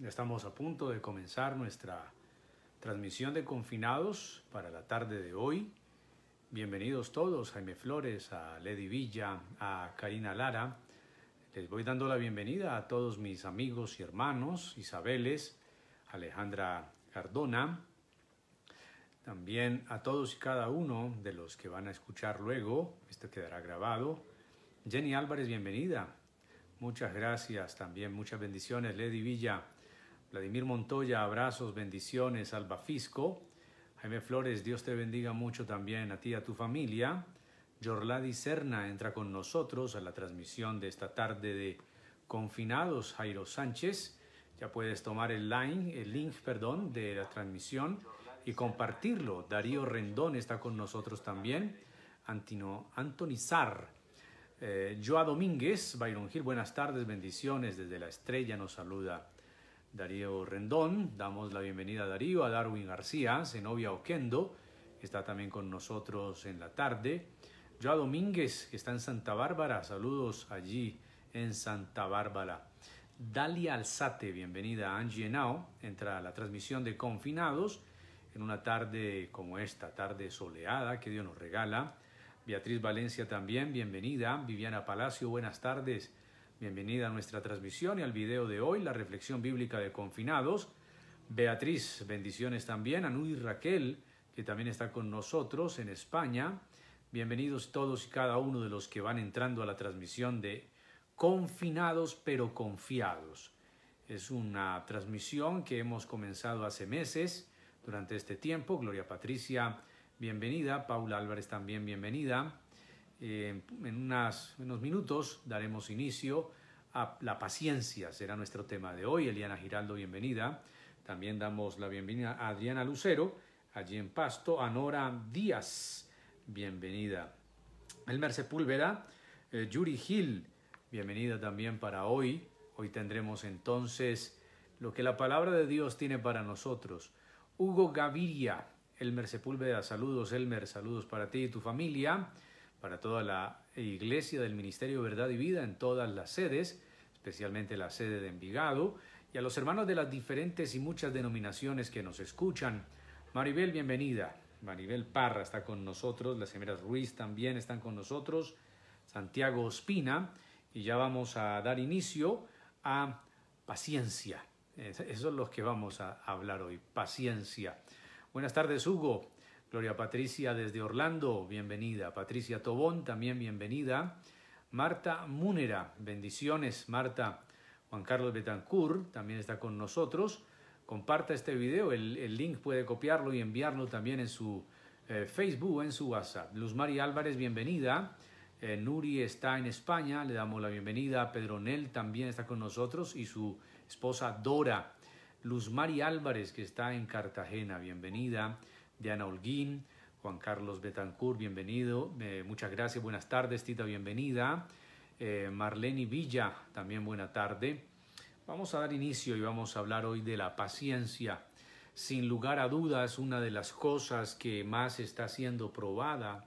Ya estamos a punto de comenzar nuestra transmisión de confinados para la tarde de hoy. Bienvenidos todos, Jaime Flores, a Lady Villa, a Karina Lara. Les voy dando la bienvenida a todos mis amigos y hermanos, Isabeles, Alejandra Cardona, también a todos y cada uno de los que van a escuchar luego, esto quedará grabado. Jenny Álvarez, bienvenida. Muchas gracias también, muchas bendiciones, Lady Villa. Vladimir Montoya, abrazos, bendiciones, Alba Fisco. Jaime Flores, Dios te bendiga mucho también a ti y a tu familia. Yorladi Serna entra con nosotros a la transmisión de esta tarde de confinados. Jairo Sánchez, ya puedes tomar el link de la transmisión y compartirlo. Darío Rendón está con nosotros también. Antonizar. Joa Domínguez, Byron Gil, buenas tardes, bendiciones. Desde la Estrella nos saluda Darío Rendón. Damos la bienvenida a Darío, a Darwin García, Zenobia Oquendo, que está también con nosotros en la tarde. Joa Domínguez, que está en Santa Bárbara, saludos allí en Santa Bárbara. Dalia Alzate, bienvenida. Angie Henao, entra a la transmisión de Confinados en una tarde como esta, tarde soleada que Dios nos regala. Beatriz Valencia también, bienvenida. Viviana Palacio, buenas tardes. Bienvenida a nuestra transmisión y al video de hoy, la reflexión bíblica de Confinados. Beatriz, bendiciones también. Anuy Raquel, que también está con nosotros en España. Bienvenidos todos y cada uno de los que van entrando a la transmisión de Confinados pero confiados. Es una transmisión que hemos comenzado hace meses durante este tiempo. Gloria Patricia, bienvenida. Paula Álvarez también, bienvenida. En unos minutos daremos inicio a la paciencia, será nuestro tema de hoy. Eliana Giraldo, bienvenida. También damos la bienvenida a Adriana Lucero, allí en Pasto. A Nora Díaz, bienvenida. Elmer Sepúlveda, Yuri Gil, bienvenida también para hoy. Hoy tendremos entonces lo que la palabra de Dios tiene para nosotros. Hugo Gaviria, Elmer Sepúlveda, saludos Elmer, saludos para ti y tu familia, para toda la iglesia del Ministerio Verdad y Vida en todas las sedes, especialmente la sede de Envigado, y a los hermanos de las diferentes y muchas denominaciones que nos escuchan. Maribel, bienvenida. Maribel Parra está con nosotros, las señoras Ruiz también están con nosotros, Santiago Ospina, y ya vamos a dar inicio a paciencia. Eso es lo que vamos a hablar hoy, paciencia. Buenas tardes, Hugo. Gloria Patricia desde Orlando, bienvenida. Patricia Tobón, también bienvenida. Marta Múnera, bendiciones, Marta. Juan Carlos Betancourt también está con nosotros. Comparta este video, el link puede copiarlo y enviarlo también en su Facebook o en su WhatsApp. Luz Mari Álvarez, bienvenida. Nuri está en España, le damos la bienvenida. Pedro Nel también está con nosotros y su esposa Dora. Luz Mari Álvarez, que está en Cartagena, bienvenida. Diana Holguín, Juan Carlos Betancourt, bienvenido. Muchas gracias, buenas tardes, Tita, bienvenida. Marlene Villa, también buena tarde. Vamos a dar inicio y vamos a hablar hoy de la paciencia. Sin lugar a dudas, una de las cosas que más está siendo probada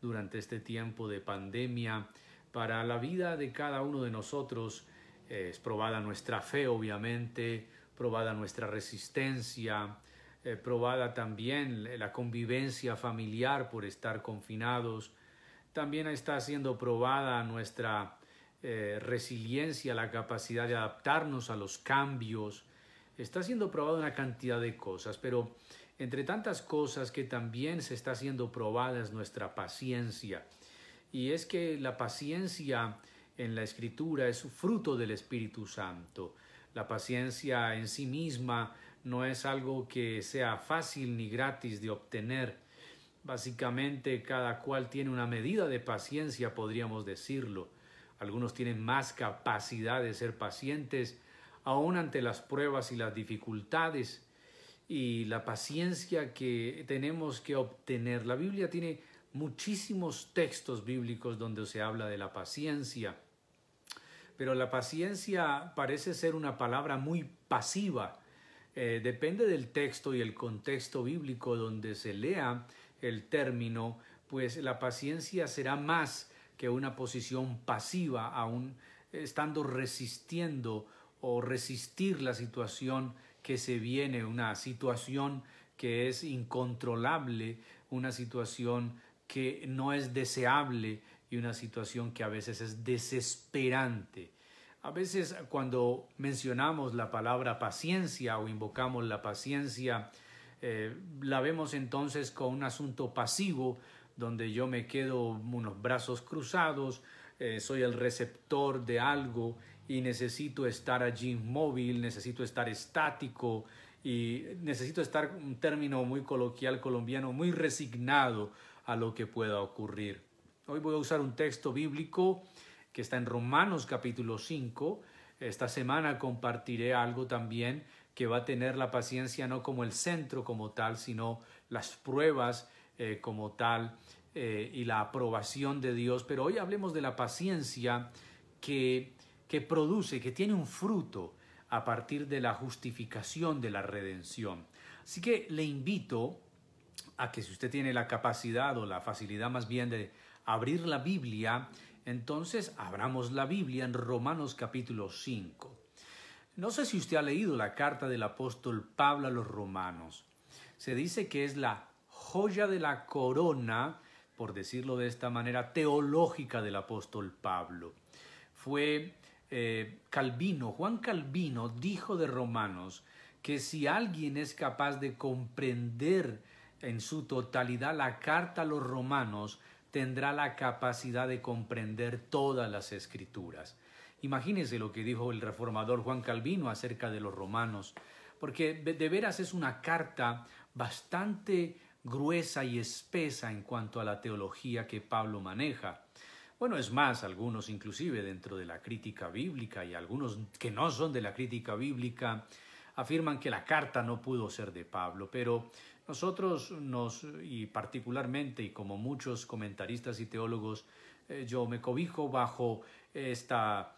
durante este tiempo de pandemia para la vida de cada uno de nosotros es probada nuestra fe, obviamente, probada nuestra resistencia, probada también la convivencia familiar por estar confinados. También está siendo probada nuestra resiliencia, la capacidad de adaptarnos a los cambios. Está siendo probada una cantidad de cosas, pero entre tantas cosas que también se está siendo probada es nuestra paciencia. Y es que la paciencia en la Escritura es fruto del Espíritu Santo. La paciencia en sí misma no es algo que sea fácil ni gratis de obtener. Básicamente cada cual tiene una medida de paciencia, podríamos decirlo. Algunos tienen más capacidad de ser pacientes, aún ante las pruebas y las dificultades. Y la paciencia que tenemos que obtener. La Biblia tiene muchísimos textos bíblicos donde se habla de la paciencia. Pero la paciencia parece ser una palabra muy pasiva. Depende del texto y el contexto bíblico donde se lea el término, pues la paciencia será más que una posición pasiva, aún estando resistiendo o resistir la situación que se viene, una situación que es incontrolable, una situación que no es deseable y una situación que a veces es desesperante. A veces cuando mencionamos la palabra paciencia o invocamos la paciencia, la vemos entonces con un asunto pasivo, donde yo me quedo unos brazos cruzados, soy el receptor de algo y necesito estar allí inmóvil, necesito estar estático y necesito estar, un término muy coloquial colombiano, muy resignado a lo que pueda ocurrir. Hoy voy a usar un texto bíblico que está en Romanos capítulo 5. Esta semana compartiré algo también que va a tener la paciencia no como el centro como tal, sino las pruebas como tal y la aprobación de Dios. Pero hoy hablemos de la paciencia que produce, que tiene un fruto a partir de la justificación de la redención. Así que le invito a que si usted tiene la capacidad o la facilidad más bien de abrir la Biblia, entonces abramos la Biblia en Romanos capítulo 5. No sé si usted ha leído la carta del apóstol Pablo a los romanos. Se dice que es la joya de la corona, por decirlo de esta manera, teológica del apóstol Pablo. Fue Calvino, Juan Calvino dijo de Romanos que si alguien es capaz de comprender en su totalidad la carta a los romanos, tendrá la capacidad de comprender todas las escrituras. Imagínense lo que dijo el reformador Juan Calvino acerca de los romanos, porque de veras es una carta bastante gruesa y espesa en cuanto a la teología que Pablo maneja. Bueno, es más, algunos inclusive dentro de la crítica bíblica y algunos que no son de la crítica bíblica afirman que la carta no pudo ser de Pablo, pero nosotros y particularmente, y como muchos comentaristas y teólogos, yo me cobijo bajo esta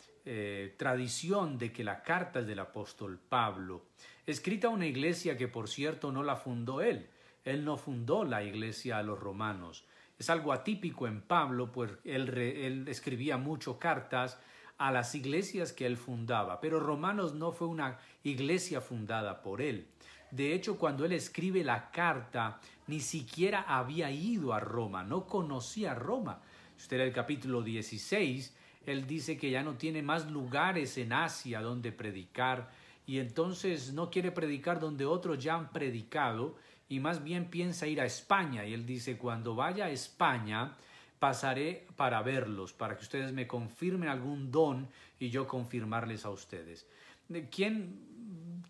tradición de que la carta es del apóstol Pablo, escrita a una iglesia que por cierto no la fundó él. Él no fundó la iglesia a los romanos. Es algo atípico en Pablo, pues él escribía mucho cartas a las iglesias que él fundaba, pero Romanos no fue una iglesia fundada por él. De hecho, cuando él escribe la carta, ni siquiera había ido a Roma, no conocía Roma. Usted en el capítulo 16, él dice que ya no tiene más lugares en Asia donde predicar y entonces no quiere predicar donde otros ya han predicado y más bien piensa ir a España. Y él dice, cuando vaya a España, pasaré para verlos, para que ustedes me confirmen algún don y yo confirmarles a ustedes. ¿Quién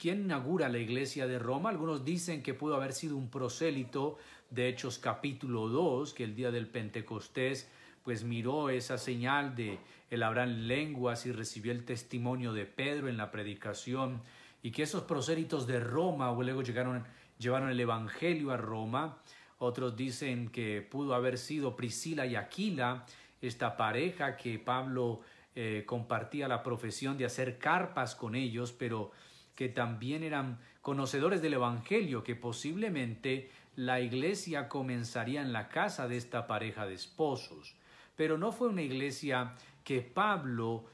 inaugura la iglesia de Roma? Algunos dicen que pudo haber sido un prosélito de Hechos capítulo 2, que el día del Pentecostés pues miró esa señal de el hablar en lenguas y recibió el testimonio de Pedro en la predicación y que esos prosélitos de Roma luego llevaron el evangelio a Roma. Otros dicen que pudo haber sido Priscila y Aquila, esta pareja que Pablo compartía la profesión de hacer carpas con ellos, pero que también eran conocedores del evangelio, que posiblemente la iglesia comenzaría en la casa de esta pareja de esposos. Pero no fue una iglesia que Pablo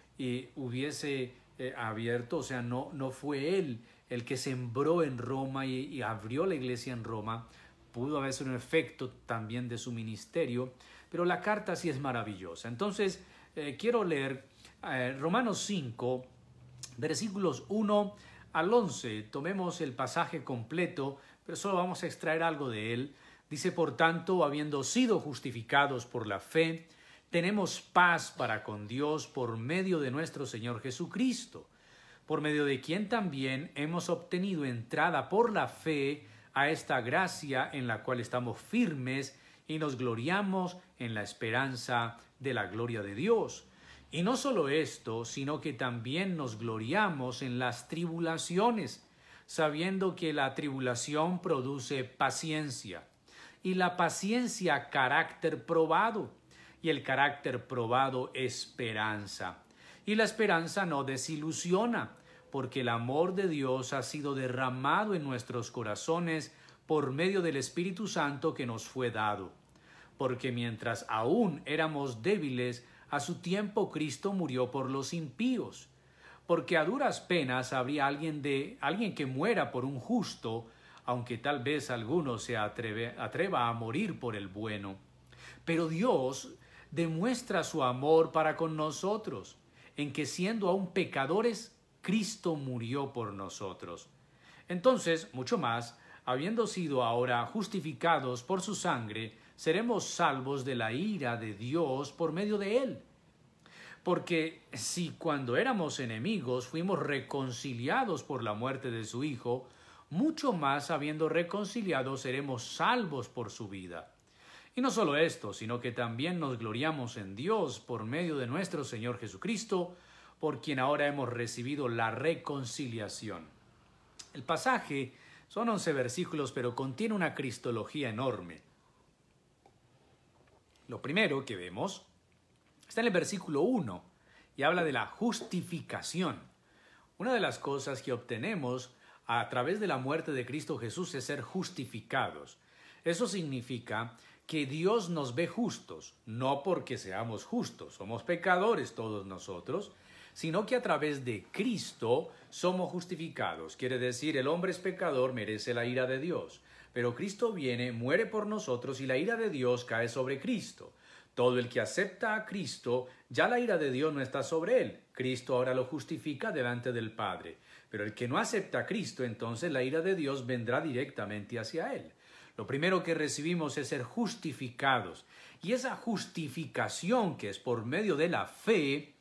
hubiese abierto, o sea, no fue él el que sembró en Roma y abrió la iglesia en Roma. Pudo haber sido un efecto también de su ministerio, pero la carta sí es maravillosa. Entonces, quiero leer Romanos 5, versículos 1 al 11. Tomemos el pasaje completo, pero solo vamos a extraer algo de él. Dice, por tanto, habiendo sido justificados por la fe, tenemos paz para con Dios por medio de nuestro Señor Jesucristo, por medio de quien también hemos obtenido entrada por la fe a esta gracia en la cual estamos firmes y nos gloriamos en la esperanza de la gloria de Dios. Y no solo esto, sino que también nos gloriamos en las tribulaciones, sabiendo que la tribulación produce paciencia, y la paciencia carácter probado, y el carácter probado esperanza. Y la esperanza no desilusiona, porque el amor de Dios ha sido derramado en nuestros corazones por medio del Espíritu Santo que nos fue dado. Porque mientras aún éramos débiles, a su tiempo Cristo murió por los impíos. porque a duras penas habría alguien que muera por un justo, aunque tal vez alguno se atreva a morir por el bueno. Pero Dios demuestra su amor para con nosotros, en que siendo aún pecadores, Cristo murió por nosotros. Entonces, mucho más, habiendo sido ahora justificados por su sangre, seremos salvos de la ira de Dios por medio de él. Porque si cuando éramos enemigos fuimos reconciliados por la muerte de su Hijo, mucho más habiendo reconciliado seremos salvos por su vida. Y no solo esto, sino que también nos gloriamos en Dios por medio de nuestro Señor Jesucristo, por quien ahora hemos recibido la reconciliación. El pasaje son 11 versículos, pero contiene una cristología enorme. Lo primero que vemos está en el versículo 1 y habla de la justificación. Una de las cosas que obtenemos a través de la muerte de Cristo Jesús es ser justificados. Eso significa que Dios nos ve justos, no porque seamos justos, somos pecadores todos nosotros, sino que a través de Cristo somos justificados. Quiere decir, el hombre es pecador, merece la ira de Dios, pero Cristo viene, muere por nosotros y la ira de Dios cae sobre Cristo. Todo el que acepta a Cristo, ya la ira de Dios no está sobre él. Cristo ahora lo justifica delante del Padre. Pero el que no acepta a Cristo, entonces la ira de Dios vendrá directamente hacia él. Lo primero que recibimos es ser justificados. Y esa justificación, que es por medio de la fe,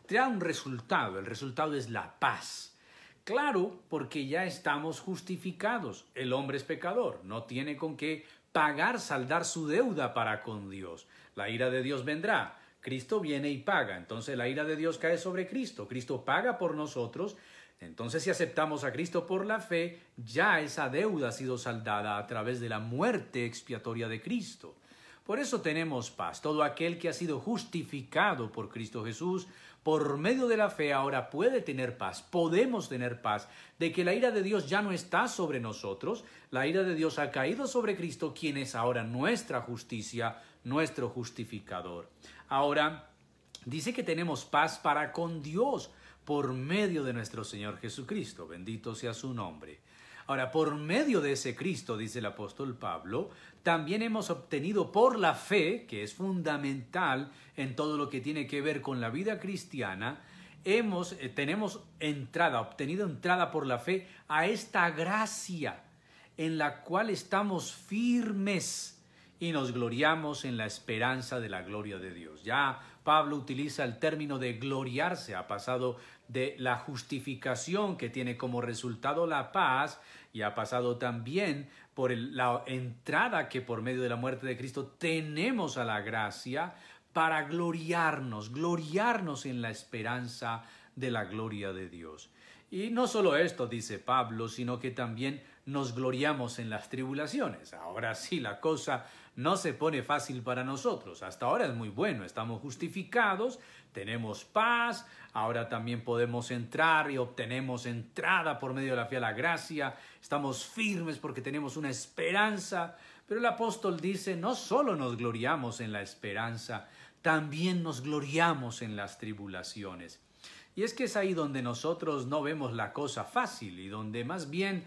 te da un resultado. El resultado es la paz. Claro, porque ya estamos justificados. El hombre es pecador, no tiene con qué pagar, saldar su deuda para con Dios. La ira de Dios vendrá. Cristo viene y paga. Entonces la ira de Dios cae sobre Cristo. Cristo paga por nosotros. Entonces si aceptamos a Cristo por la fe, ya esa deuda ha sido saldada a través de la muerte expiatoria de Cristo. Por eso tenemos paz. Todo aquel que ha sido justificado por Cristo Jesús, por medio de la fe, ahora puede tener paz. Podemos tener paz de que la ira de Dios ya no está sobre nosotros. La ira de Dios ha caído sobre Cristo, quien es ahora nuestra justicia, nuestro justificador. Ahora, dice que tenemos paz para con Dios por medio de nuestro Señor Jesucristo. Bendito sea su nombre. Ahora, por medio de ese Cristo, dice el apóstol Pablo, también hemos obtenido por la fe, que es fundamental en todo lo que tiene que ver con la vida cristiana, tenemos obtenido entrada por la fe a esta gracia en la cual estamos firmes y nos gloriamos en la esperanza de la gloria de Dios. Ya Pablo utiliza el término de gloriarse, ha pasado de la justificación que tiene como resultado la paz y ha pasado también por la entrada que por medio de la muerte de Cristo tenemos a la gracia para gloriarnos en la esperanza de la gloria de Dios. Y no solo esto, dice Pablo, sino que también nos gloriamos en las tribulaciones. Ahora sí, la cosa no se pone fácil para nosotros. Hasta ahora es muy bueno, estamos justificados, tenemos paz, ahora también podemos entrar y obtenemos entrada por medio de la fe a la gracia, estamos firmes porque tenemos una esperanza. Pero el apóstol dice, no solo nos gloriamos en la esperanza, también nos gloriamos en las tribulaciones. Y es que es ahí donde nosotros no vemos la cosa fácil y donde más bien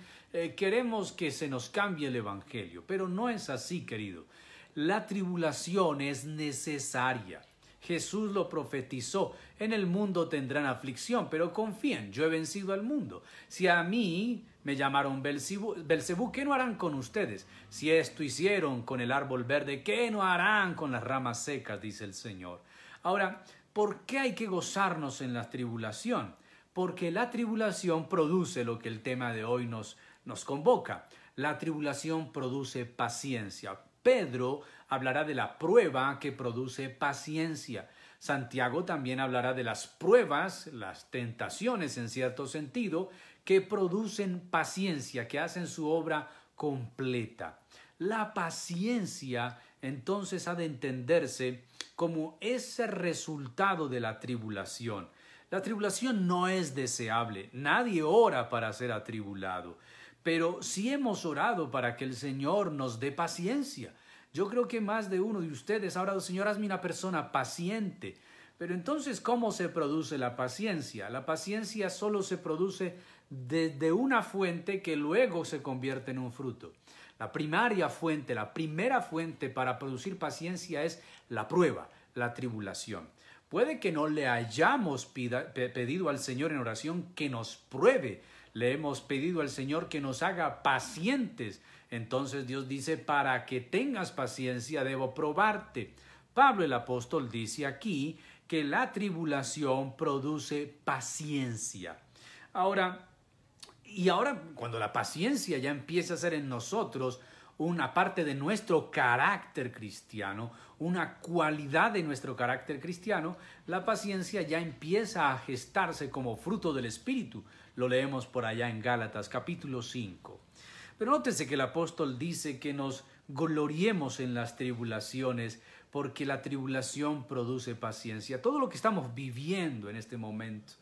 queremos que se nos cambie el evangelio. Pero no es así, querido. La tribulación es necesaria. Jesús lo profetizó. En el mundo tendrán aflicción, pero confíen, yo he vencido al mundo. Si a mí me llamaron Belcebú, ¿qué no harán con ustedes? Si esto hicieron con el árbol verde, ¿qué no harán con las ramas secas? Dice el Señor. Ahora, ¿por qué hay que gozarnos en la tribulación? Porque la tribulación produce lo que el tema de hoy nos convoca. La tribulación produce paciencia. Pedro hablará de la prueba que produce paciencia. Santiago también hablará de las pruebas, las tentaciones en cierto sentido, que producen paciencia, que hacen su obra completa. La paciencia entonces ha de entenderse como ese resultado de la tribulación. La tribulación no es deseable, nadie ora para ser atribulado, pero sí hemos orado para que el Señor nos dé paciencia. Yo creo que más de uno de ustedes ha orado, Señor, hazme una persona paciente. Pero entonces, ¿cómo se produce la paciencia? La paciencia solo se produce desde una fuente que luego se convierte en un fruto. La primaria fuente, la primera fuente para producir paciencia es la prueba, la tribulación. Puede que no le hayamos pedido al Señor en oración que nos pruebe. Le hemos pedido al Señor que nos haga pacientes. Entonces Dios dice, para que tengas paciencia debo probarte. Pablo el apóstol dice aquí que la tribulación produce paciencia. Ahora, cuando la paciencia ya empieza a ser en nosotros una parte de nuestro carácter cristiano, una cualidad de nuestro carácter cristiano, la paciencia ya empieza a gestarse como fruto del Espíritu. Lo leemos por allá en Gálatas capítulo 5. Pero nótese que el apóstol dice que nos gloriemos en las tribulaciones porque la tribulación produce paciencia. Todo lo que estamos viviendo en este momento,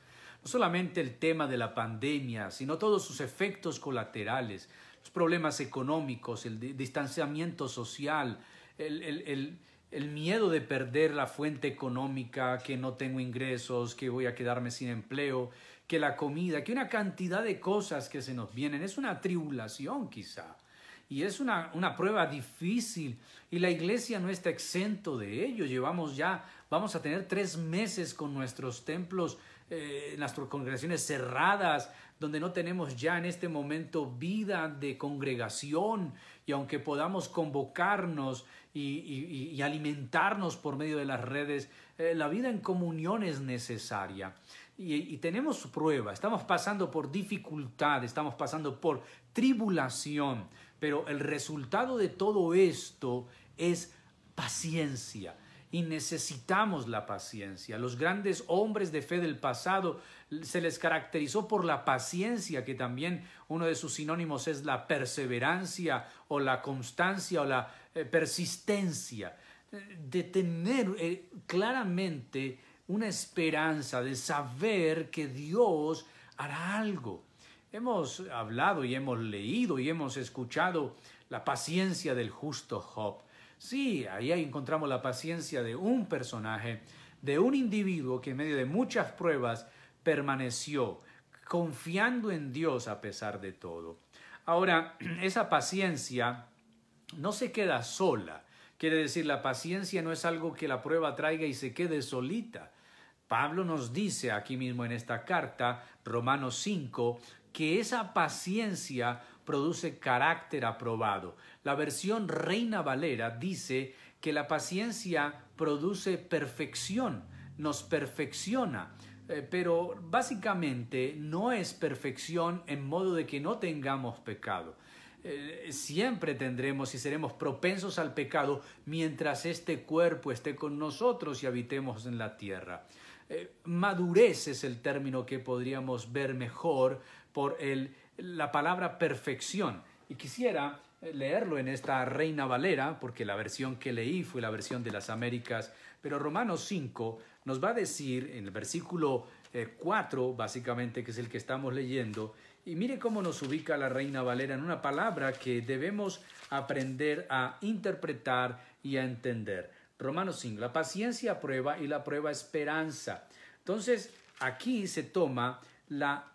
no solamente el tema de la pandemia, sino todos sus efectos colaterales, los problemas económicos, el distanciamiento social, el miedo de perder la fuente económica, que no tengo ingresos, que voy a quedarme sin empleo, que la comida, que una cantidad de cosas que se nos vienen. Es una tribulación quizá. Y es una prueba difícil y la iglesia no está exento de ello. Vamos a tener 3 meses con nuestros templos, nuestras congregaciones cerradas, donde no tenemos ya en este momento vida de congregación, y aunque podamos convocarnos y alimentarnos por medio de las redes, la vida en comunión es necesaria. Y tenemos prueba, estamos pasando por dificultad, estamos pasando por tribulación, pero el resultado de todo esto es paciencia. Y necesitamos la paciencia. Los grandes hombres de fe del pasado se les caracterizó por la paciencia, que también uno de sus sinónimos es la perseverancia o la constancia o la persistencia. De tener claramente una esperanza, de saber que Dios hará algo. Hemos hablado y hemos leído y hemos escuchado la paciencia del justo Job. Sí, ahí encontramos la paciencia de un personaje, de un individuo que en medio de muchas pruebas permaneció confiando en Dios a pesar de todo. Ahora, esa paciencia no se queda sola. Quiere decir, la paciencia no es algo que la prueba traiga y se quede solita. Pablo nos dice aquí mismo en esta carta, Romanos 5, que esa paciencia produce carácter aprobado. La versión Reina Valera dice que la paciencia produce perfección, nos perfecciona, pero básicamente no es perfección en modo de que no tengamos pecado. Siempre tendremos y seremos propensos al pecado mientras este cuerpo esté con nosotros y habitemos en la tierra. Madurez es el término que podríamos ver mejor por la palabra perfección. Y quisiera leerlo en esta Reina Valera, porque la versión que leí fue la versión de las Américas, pero Romanos 5 nos va a decir en el versículo 4, básicamente, que es el que estamos leyendo, y mire cómo nos ubica la Reina Valera en una palabra que debemos aprender a interpretar y a entender. Romanos 5, la paciencia prueba y la prueba esperanza. Entonces, aquí se toma la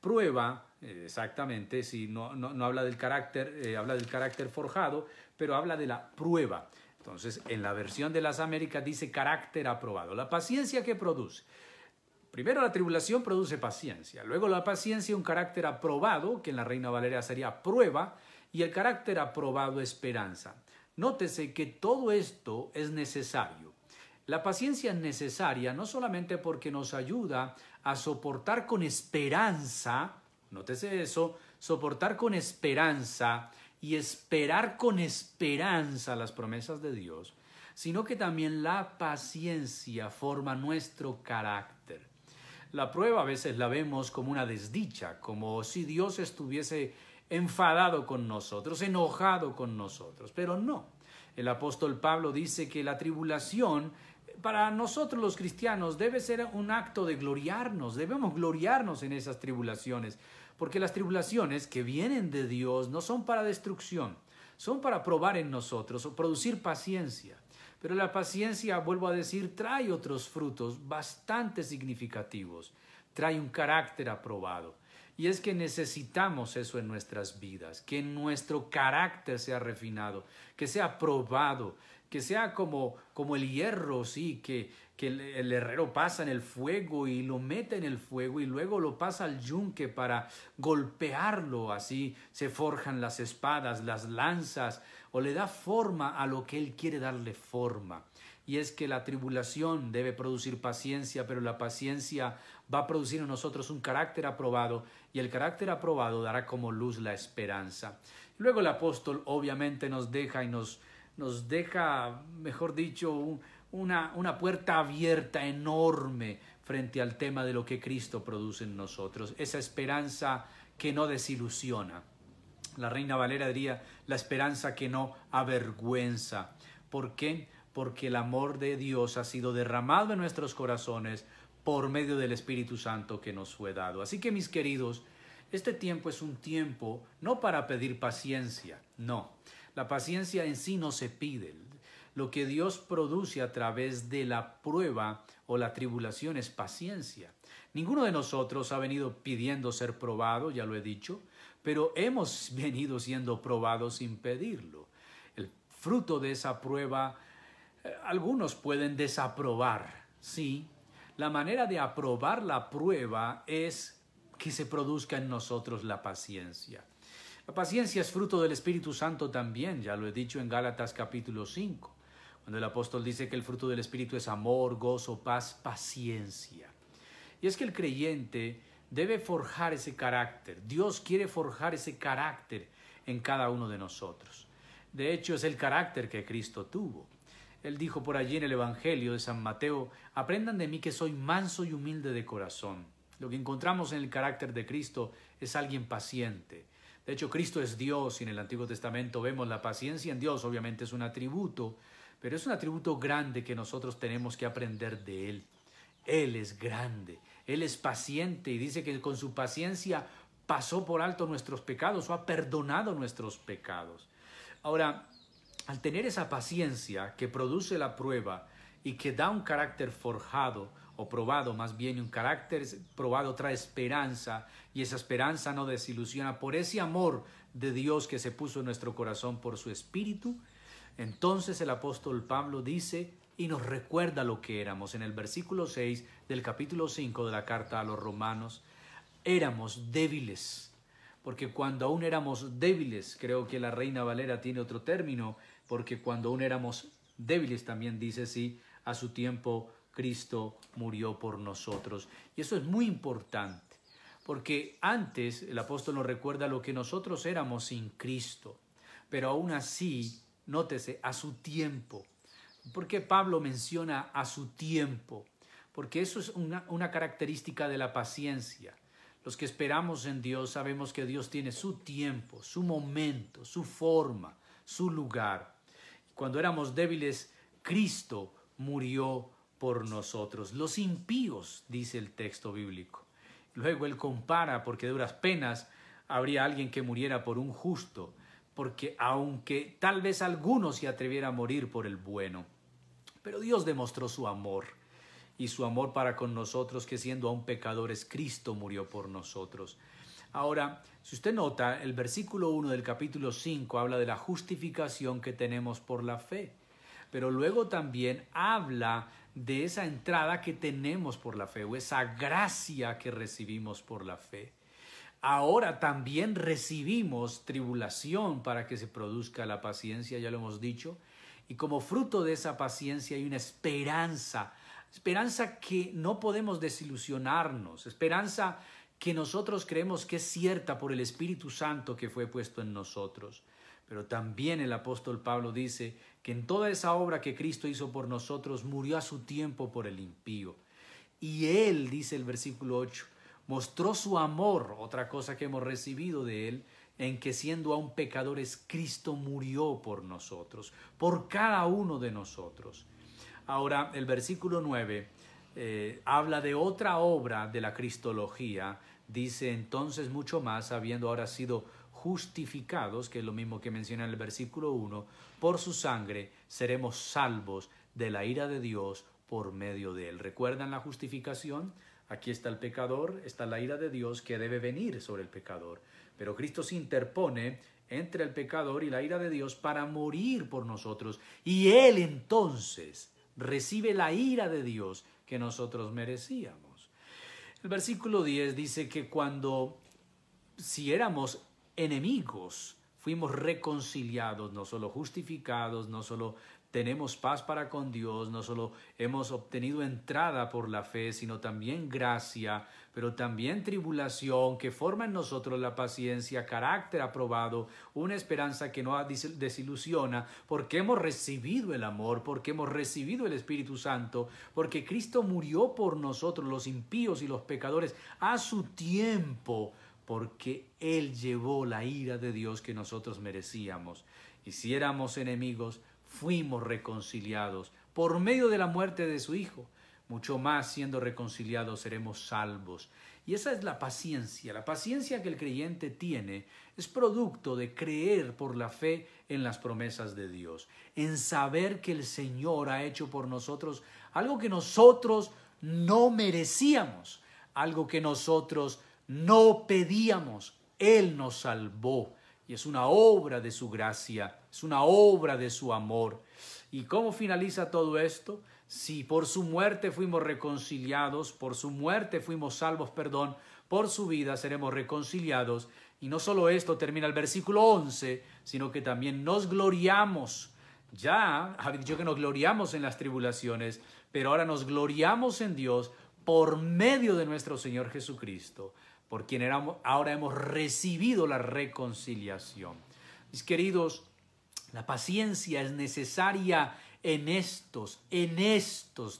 prueba, exactamente, si no habla del carácter, habla del carácter forjado, pero habla de la prueba. Entonces, en la versión de las Américas dice carácter aprobado. La paciencia que produce. Primero la tribulación produce paciencia, luego la paciencia un carácter aprobado, que en la Reina Valera sería prueba, y el carácter aprobado esperanza. Nótese que todo esto es necesario. La paciencia es necesaria no solamente porque nos ayuda a soportar con esperanza, nótese eso, soportar con esperanza y esperar con esperanza las promesas de Dios, sino que también la paciencia forma nuestro carácter. La prueba a veces la vemos como una desdicha, como si Dios estuviese enfadado con nosotros, enojado con nosotros, pero no. El apóstol Pablo dice que la tribulación para nosotros los cristianos debe ser un acto de gloriarnos, debemos gloriarnos en esas tribulaciones, porque las tribulaciones que vienen de Dios no son para destrucción, son para probar en nosotros o producir paciencia. Pero la paciencia, vuelvo a decir, trae otros frutos bastante significativos. Trae un carácter aprobado. Y es que necesitamos eso en nuestras vidas, que nuestro carácter sea refinado, que sea probado, que sea como el hierro, sí, que el herrero pasa en el fuego y lo mete en el fuego y luego lo pasa al yunque para golpearlo. Así se forjan las espadas, las lanzas, o le da forma a lo que él quiere darle forma. Y es que la tribulación debe producir paciencia, pero la paciencia va a producir en nosotros un carácter aprobado, y el carácter aprobado dará como luz la esperanza. Luego el apóstol obviamente nos deja y nos deja, mejor dicho, una puerta abierta enorme frente al tema de lo que Cristo produce en nosotros, esa esperanza que no desilusiona. La Reina Valera diría, la esperanza que no avergüenza. ¿Por qué? Porque el amor de Dios ha sido derramado en nuestros corazones por medio del Espíritu Santo que nos fue dado. Así que, mis queridos, este tiempo es un tiempo no para pedir paciencia, no. La paciencia en sí no se pide. Lo que Dios produce a través de la prueba o la tribulación es paciencia. Ninguno de nosotros ha venido pidiendo ser probado, ya lo he dicho, pero hemos venido siendo probados sin pedirlo. El fruto de esa prueba, algunos pueden desaprobar, sí. La manera de aprobar la prueba es que se produzca en nosotros la paciencia. La paciencia es fruto del Espíritu Santo también, ya lo he dicho en Gálatas capítulo 5, cuando el apóstol dice que el fruto del Espíritu es amor, gozo, paz, paciencia. Y es que el creyente debe forjar ese carácter. Dios quiere forjar ese carácter en cada uno de nosotros. De hecho, es el carácter que Cristo tuvo. Él dijo por allí en el Evangelio de San Mateo, aprendan de mí que soy manso y humilde de corazón. Lo que encontramos en el carácter de Cristo es alguien paciente. De hecho, Cristo es Dios y en el Antiguo Testamento vemos la paciencia en Dios. Obviamente es un atributo, pero es un atributo grande que nosotros tenemos que aprender de Él. Él es grande, Él es paciente y dice que con su paciencia pasó por alto nuestros pecados o ha perdonado nuestros pecados. Ahora, al tener esa paciencia que produce la prueba y que da un carácter forjado o probado, más bien un carácter probado trae esperanza, y esa esperanza no desilusiona por ese amor de Dios que se puso en nuestro corazón por su Espíritu. Entonces el apóstol Pablo dice y nos recuerda lo que éramos. En el versículo 6 del capítulo 5 de la carta a los Romanos, éramos débiles, porque cuando aún éramos débiles, creo que la Reina Valera tiene otro término, porque cuando aún éramos débiles también dice, sí, a su tiempo Cristo murió por nosotros. Y eso es muy importante, porque antes el apóstol nos recuerda lo que nosotros éramos sin Cristo, pero aún así, nótese, a su tiempo. ¿Por qué Pablo menciona a su tiempo? Porque eso es una característica de la paciencia. Los que esperamos en Dios sabemos que Dios tiene su tiempo, su momento, su forma, su lugar. Cuando éramos débiles, Cristo murió por nosotros. Los impíos, dice el texto bíblico. Luego él compara, porque de duras penas habría alguien que muriera por un justo, porque aunque tal vez alguno se atreviera a morir por el bueno, pero Dios demostró su amor, y su amor para con nosotros, que siendo aún pecadores, Cristo murió por nosotros. Ahora, si usted nota, el versículo 1 del capítulo 5 habla de la justificación que tenemos por la fe, pero luego también habla de esa entrada que tenemos por la fe, o esa gracia que recibimos por la fe. Ahora también recibimos tribulación para que se produzca la paciencia, ya lo hemos dicho, y como fruto de esa paciencia hay una esperanza que no podemos desilusionarnos, esperanza que nosotros creemos que es cierta por el Espíritu Santo que fue puesto en nosotros. Pero también el apóstol Pablo dice que en toda esa obra que Cristo hizo por nosotros, murió a su tiempo por el impío. Y Él, dice el versículo 8, mostró su amor, otra cosa que hemos recibido de Él, en que siendo aún pecadores, Cristo murió por nosotros, por cada uno de nosotros. Ahora, el versículo 9 habla de otra obra de la cristología. Dice, entonces mucho más, habiendo ahora sido justificados, que es lo mismo que menciona en el versículo 1, por su sangre seremos salvos de la ira de Dios por medio de él. ¿Recuerdan la justificación? Aquí está el pecador, está la ira de Dios que debe venir sobre el pecador. Pero Cristo se interpone entre el pecador y la ira de Dios para morir por nosotros. Y él entonces recibe la ira de Dios que nosotros merecíamos. El versículo 10 dice que si éramos enemigos, fuimos reconciliados, no solo justificados, no solo tenemos paz para con Dios, no solo hemos obtenido entrada por la fe, sino también gracia, pero también tribulación que forma en nosotros la paciencia, carácter aprobado, una esperanza que no desilusiona, porque hemos recibido el amor, porque hemos recibido el Espíritu Santo, porque Cristo murió por nosotros, los impíos y los pecadores, a su tiempo, porque Él llevó la ira de Dios que nosotros merecíamos. Y si éramos enemigos, fuimos reconciliados por medio de la muerte de su Hijo. Mucho más, siendo reconciliados, seremos salvos. Y esa es la paciencia. La paciencia que el creyente tiene es producto de creer por la fe en las promesas de Dios, en saber que el Señor ha hecho por nosotros algo que nosotros no merecíamos, algo que nosotros no pedíamos. Él nos salvó. Y es una obra de su gracia, es una obra de su amor. ¿Y cómo finaliza todo esto? Si por su muerte fuimos reconciliados, por su muerte fuimos salvos, por su vida seremos reconciliados. Y no solo esto, termina el versículo 11, sino que también nos gloriamos. Ya había dicho que nos gloriamos en las tribulaciones, pero ahora nos gloriamos en Dios por medio de nuestro Señor Jesucristo, por quien ahora hemos recibido la reconciliación. Mis queridos, la paciencia es necesaria en estos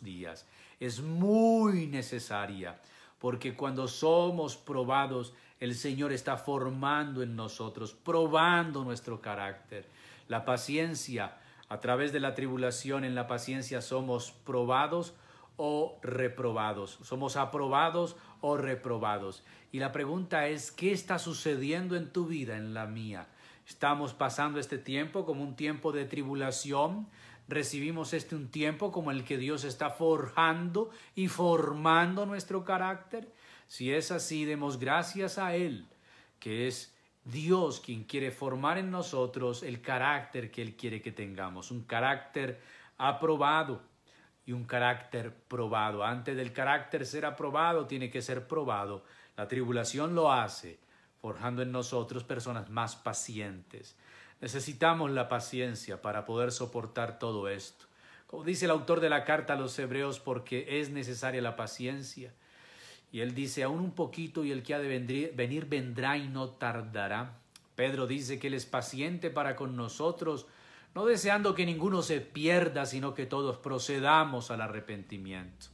días. Es muy necesaria, porque cuando somos probados, el Señor está formando en nosotros, probando nuestro carácter. La paciencia, a través de la tribulación, en la paciencia somos probados o reprobados. Somos aprobados o reprobados. Y la pregunta es, ¿qué está sucediendo en tu vida, en la mía? ¿Estamos pasando este tiempo como un tiempo de tribulación? ¿Recibimos un tiempo como el que Dios está forjando y formando nuestro carácter? Si es así, demos gracias a Él, que es Dios quien quiere formar en nosotros el carácter que Él quiere que tengamos. Un carácter aprobado y un carácter probado. Antes del carácter ser aprobado, tiene que ser probado. La tribulación lo hace, forjando en nosotros personas más pacientes. Necesitamos la paciencia para poder soportar todo esto. Como dice el autor de la carta a los Hebreos, porque es necesaria la paciencia. Y él dice, aún un poquito y el que ha de venir vendrá y no tardará. Pedro dice que Él es paciente para con nosotros, no deseando que ninguno se pierda, sino que todos procedamos al arrepentimiento.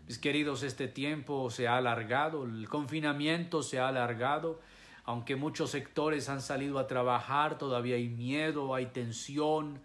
Mis queridos, este tiempo se ha alargado, el confinamiento se ha alargado, aunque muchos sectores han salido a trabajar, todavía hay miedo, hay tensión.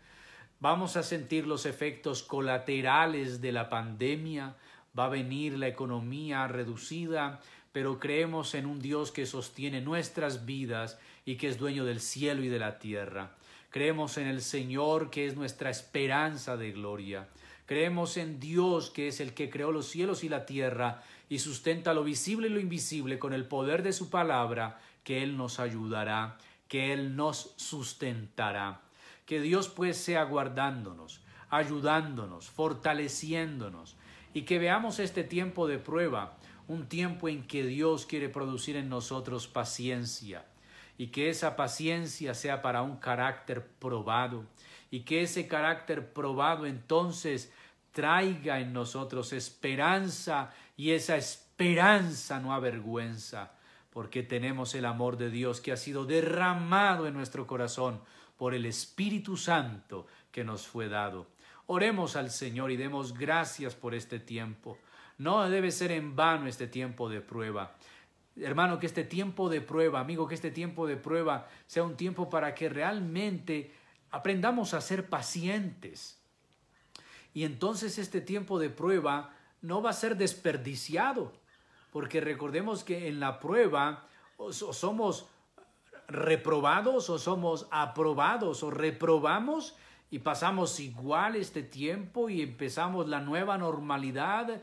Vamos a sentir los efectos colaterales de la pandemia, va a venir la economía reducida, pero creemos en un Dios que sostiene nuestras vidas y que es dueño del cielo y de la tierra. Creemos en el Señor, que es nuestra esperanza de gloria. Creemos en Dios, que es el que creó los cielos y la tierra y sustenta lo visible y lo invisible con el poder de su palabra, que Él nos ayudará, que Él nos sustentará. Que Dios pues sea guardándonos, ayudándonos, fortaleciéndonos, y que veamos este tiempo de prueba, un tiempo en que Dios quiere producir en nosotros paciencia, y que esa paciencia sea para un carácter probado, y que ese carácter probado entonces traiga en nosotros esperanza, y esa esperanza no avergüenza, porque tenemos el amor de Dios que ha sido derramado en nuestro corazón por el Espíritu Santo que nos fue dado. Oremos al Señor y demos gracias por este tiempo. No debe ser en vano este tiempo de prueba. Hermano, que este tiempo de prueba, amigo, que este tiempo de prueba sea un tiempo para que realmente aprendamos a ser pacientes. Y entonces este tiempo de prueba no va a ser desperdiciado, porque recordemos que en la prueba somos reprobados o somos aprobados o reprobamos y pasamos igual este tiempo y empezamos la nueva normalidad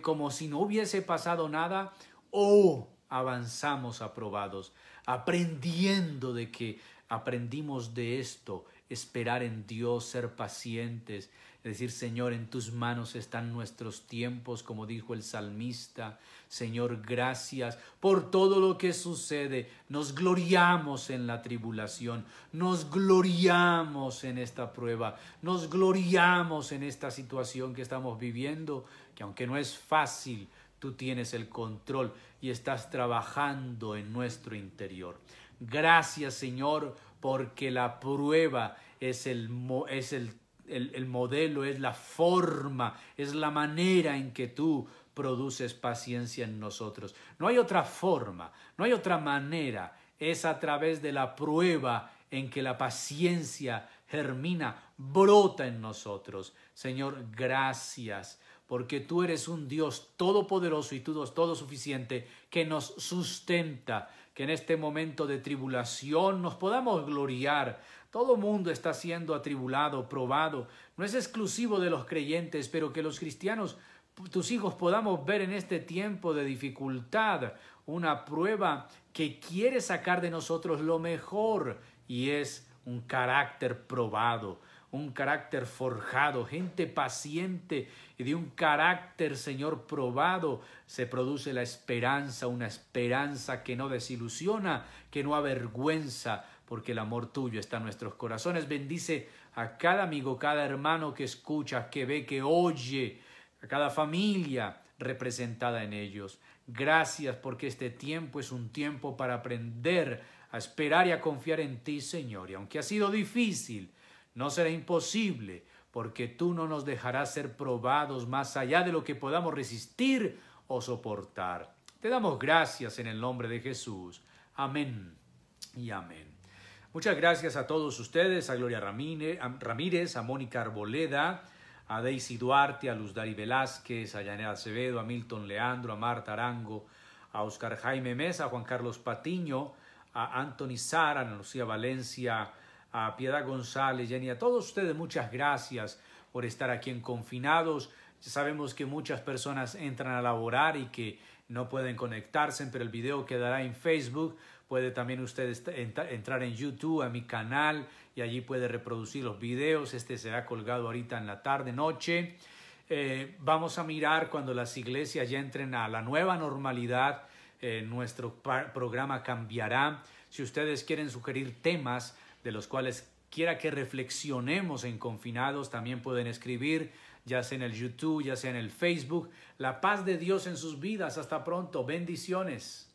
como si no hubiese pasado nada, o avanzamos aprobados, aprendiendo de que aprendimos de esto, esperar en Dios, ser pacientes, decir, Señor, en tus manos están nuestros tiempos, como dijo el salmista. Señor, gracias por todo lo que sucede. Nos gloriamos en la tribulación, nos gloriamos en esta prueba, nos gloriamos en esta situación que estamos viviendo, que aunque no es fácil, tú tienes el control y estás trabajando en nuestro interior. Gracias, Señor, porque la prueba es el modelo, es la forma, es la manera en que tú produces paciencia en nosotros. No hay otra forma, no hay otra manera. Es a través de la prueba en que la paciencia germina, brota en nosotros. Señor, gracias, porque tú eres un Dios todopoderoso y tú todo suficiente que nos sustenta, que en este momento de tribulación nos podamos gloriar. Todo mundo está siendo atribulado, probado. No es exclusivo de los creyentes, pero que los cristianos, tus hijos, podamos ver en este tiempo de dificultad una prueba que quiere sacar de nosotros lo mejor, y es un carácter probado, un carácter forjado, gente paciente, y de un carácter, Señor, probado se produce la esperanza, una esperanza que no desilusiona, que no avergüenza, porque el amor tuyo está en nuestros corazones. Bendice a cada amigo, cada hermano que escucha, que ve, que oye, a cada familia representada en ellos. Gracias, porque este tiempo es un tiempo para aprender a esperar y a confiar en ti, Señor. Y aunque ha sido difícil, no será imposible, porque tú no nos dejarás ser probados más allá de lo que podamos resistir o soportar. Te damos gracias en el nombre de Jesús. Amén y amén. Muchas gracias a todos ustedes, a Gloria Ramírez, a Mónica Arboleda, a Daisy Duarte, a Luz Dari Velázquez, a Yanela Acevedo, a Milton Leandro, a Marta Arango, a Oscar Jaime Mesa, a Juan Carlos Patiño, a Anthony Sara, a Lucía Valencia, a Piedad González, Jenny, a todos ustedes, muchas gracias por estar aquí en Confinados. Sabemos que muchas personas entran a laborar y que no pueden conectarse, pero el video quedará en Facebook. Puede también usted entrar en YouTube, a mi canal, y allí puede reproducir los videos. Este será colgado ahorita en la tarde, noche. Vamos a mirar cuando las iglesias ya entren a la nueva normalidad. Nuestro programa cambiará. Si ustedes quieren sugerir temas de los cuales quiera que reflexionemos en Confinados, también pueden escribir, ya sea en el YouTube, ya sea en el Facebook. La paz de Dios en sus vidas. Hasta pronto. Bendiciones.